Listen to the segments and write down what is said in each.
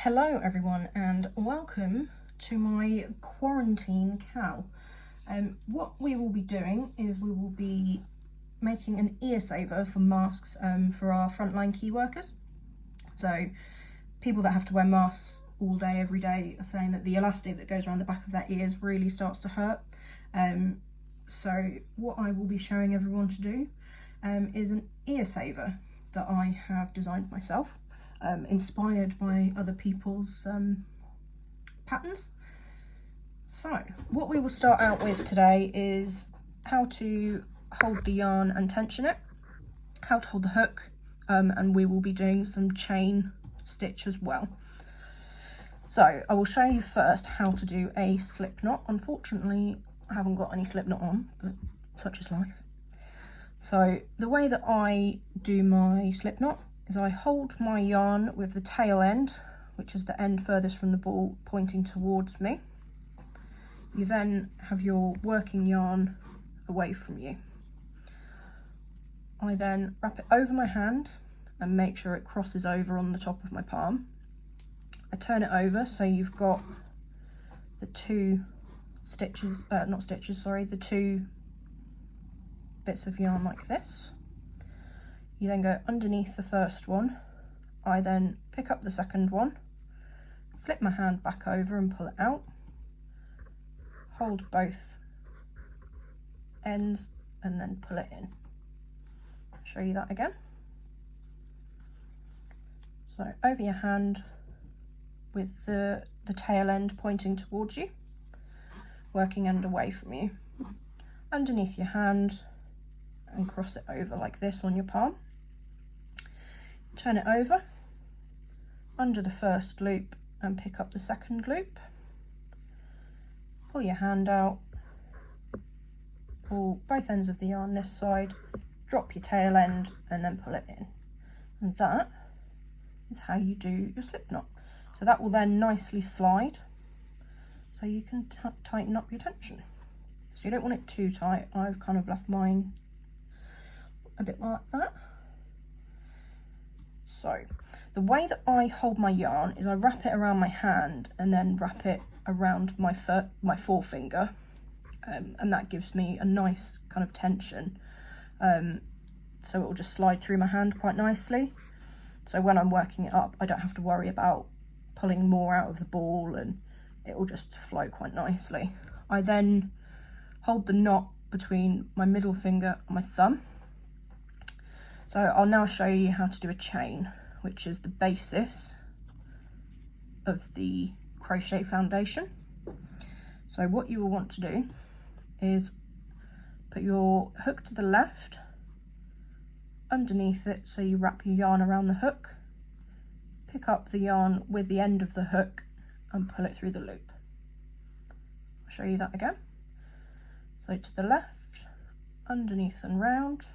Hello everyone and welcome to my quarantine cal. What we will be doing is we will be making an ear saver for masks for our frontline key workers. So people that have to wear masks all day every day are saying that the elastic that goes around the back of their ears really starts to hurt. So what I will be showing everyone to do is an ear saver that I have designed myself. Inspired by other people's patterns. So what we will start out with today is how to hold the yarn and tension it, how to hold the hook, and we will be doing some chain stitch as well. So I will show you first how to do a slip knot. Unfortunately, I haven't got any slip knot on, but such is life. So the way that I do my slip knot is I hold my yarn with the tail end, which is the end furthest from the ball, pointing towards me. You then have your working yarn away from you. I then wrap it over my hand and make sure it crosses over on the top of my palm. I turn it over so you've got the two two bits of yarn like this. You then go underneath the first one. I then pick up the second one, flip my hand back over and pull it out, hold both ends and then pull it in. I'll show you that again. So over your hand with the tail end pointing towards you, working end away from you, underneath your hand and cross it over like this on your palm. Turn it over, under the first loop and pick up the second loop. Pull your hand out, pull both ends of the yarn this side, drop your tail end and then pull it in. And that is how you do your slip knot. So that will then nicely slide so you can tighten up your tension. So you don't want it too tight. I've kind of left mine a bit like that. So the way that I hold my yarn is I wrap it around my hand and then wrap it around my forefinger, and that gives me a nice kind of tension, so it will just slide through my hand quite nicely. So when I'm working it up, I don't have to worry about pulling more out of the ball and it will just flow quite nicely. I then hold the knot between my middle finger and my thumb. So I'll now show you how to do a chain, which is the basis of the crochet foundation. So what you will want to do is put your hook to the left, underneath it, so you wrap your yarn around the hook, pick up the yarn with the end of the hook and pull it through the loop. I'll show you that again. So to the left, underneath and round,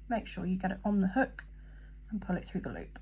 make sure you get it on the hook and pull it through the loop.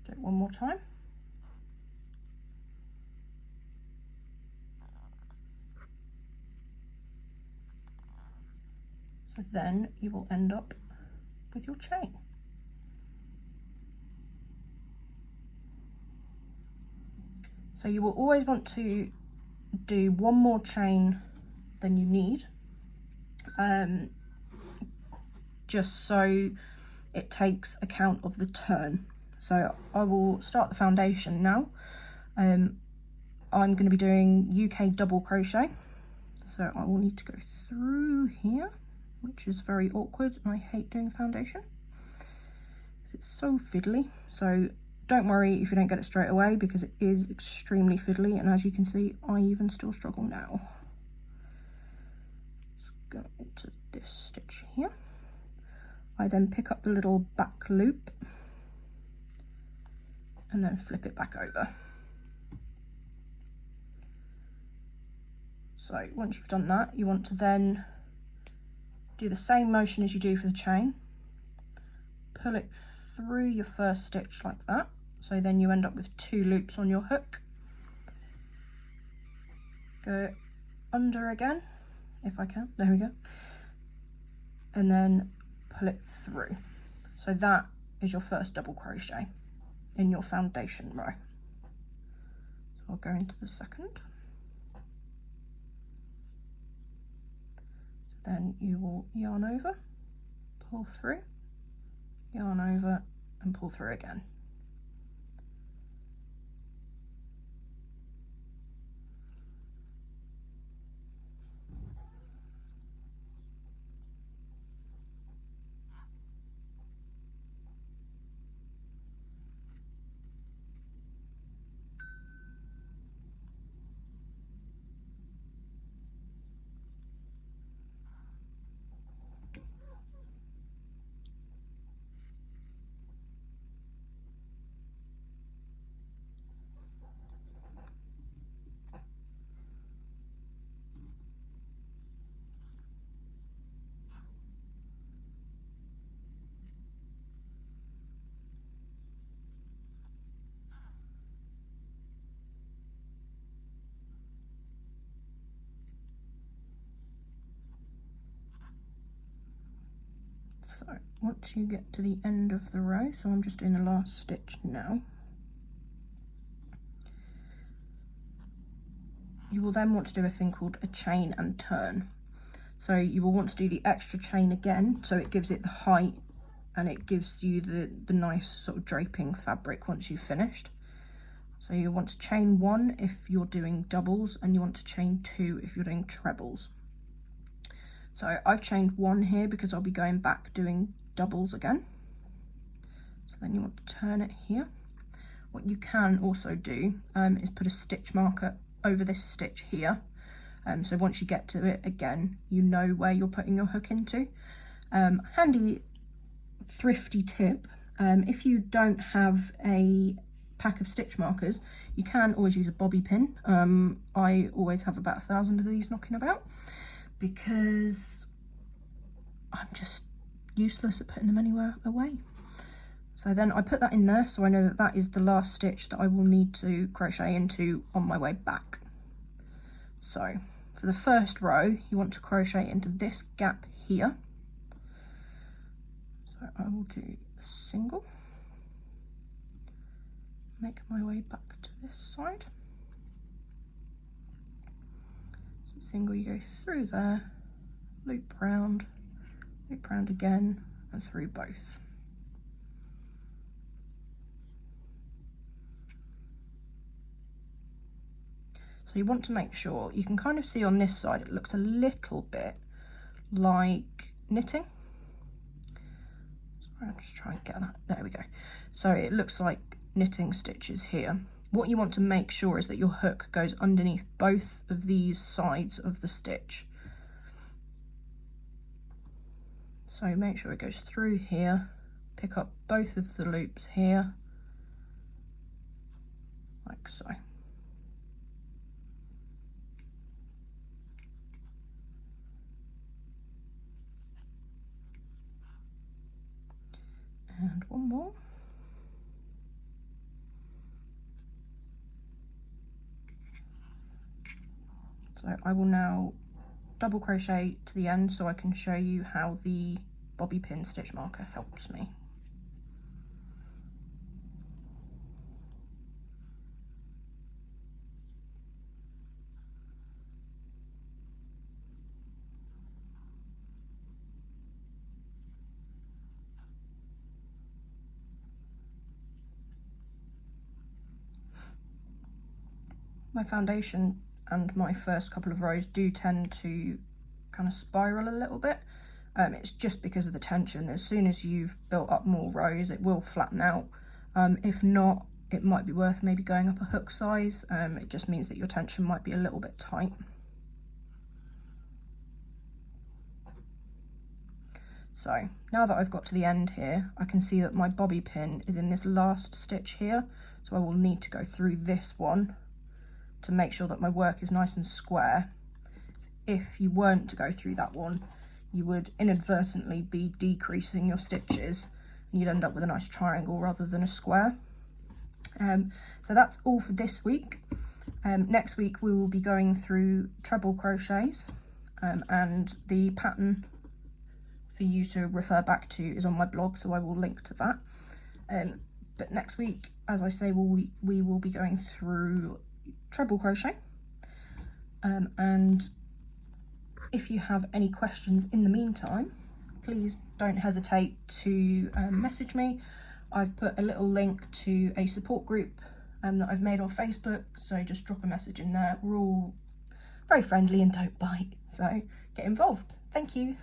Do it one more time. So then you will end up with your chain. So you will always want to do one more chain than you need, just so it takes account of the turn. So I will start the foundation now. I'm going to be doing UK double crochet, so I will need to go through here, which is very awkward, and I hate doing foundation because it's so fiddly. So don't worry if you don't get it straight away, because it is extremely fiddly, and as you can see, I even still struggle now. Let's go into this stitch here. I then pick up the little back loop and then flip it back over. So once you've done that, you want to then do the same motion as you do for the chain. Pull it through your first stitch like that. So then you end up with two loops on your hook. Go under again, if I can, there we go. And then pull it through. So that is your first double crochet. in your foundation row. So I'll go into the second. So then you will yarn over, pull through, yarn over and pull through again. So once you get to the end of the row, so I'm just doing the last stitch now, you will then want to do a thing called a chain and turn. So you will want to do the extra chain again, so it gives it the height and it gives you the nice sort of draping fabric once you've finished. So you want to chain 1 if you're doing doubles, and you want to chain 2 if you're doing trebles. So I've chained 1 here because I'll be going back doing doubles again. So then you want to turn it here. What you can also do is put a stitch marker over this stitch here. So once you get to it again, you know where you're putting your hook into. Handy thrifty tip, if you don't have a pack of stitch markers, you can always use a bobby pin. I always have about 1,000 of these knocking about, because I'm just useless at putting them anywhere away. So then I put that in there, so I know that that is the last stitch that I will need to crochet into on my way back. So for the first row, you want to crochet into this gap here. So I will do a single, make my way back to this side. Single, you go through there, loop round again, and through both. So you want to make sure, you can kind of see on this side it looks a little bit like knitting. Sorry, I'll just try and get that, there we go. So it looks like knitting stitches here. What you want to make sure is that your hook goes underneath both of these sides of the stitch. So make sure it goes through here, pick up both of the loops here, like so. And one more. So I will now double crochet to the end so I can show you how the bobby pin stitch marker helps me. My foundation and my first couple of rows do tend to kind of spiral a little bit. It's just because of the tension. As soon as you've built up more rows, it will flatten out. If not, it might be worth maybe going up a hook size. It just means that your tension might be a little bit tight. So now that I've got to the end here, I can see that my bobby pin is in this last stitch here. So I will need to go through this one to make sure that my work is nice and square. So if you weren't to go through that one, you would inadvertently be decreasing your stitches and you'd end up with a nice triangle rather than a square. So that's all for this week. Next week we will be going through treble crochets, and the pattern for you to refer back to is on my blog, so I will link to that. But next week, as I say, we will be going through treble crochet. And if you have any questions in the meantime, please don't hesitate to message me. I've put a little link to a support group that I've made on Facebook, so just drop a message in there. We're all very friendly and don't bite, so get involved. Thank you.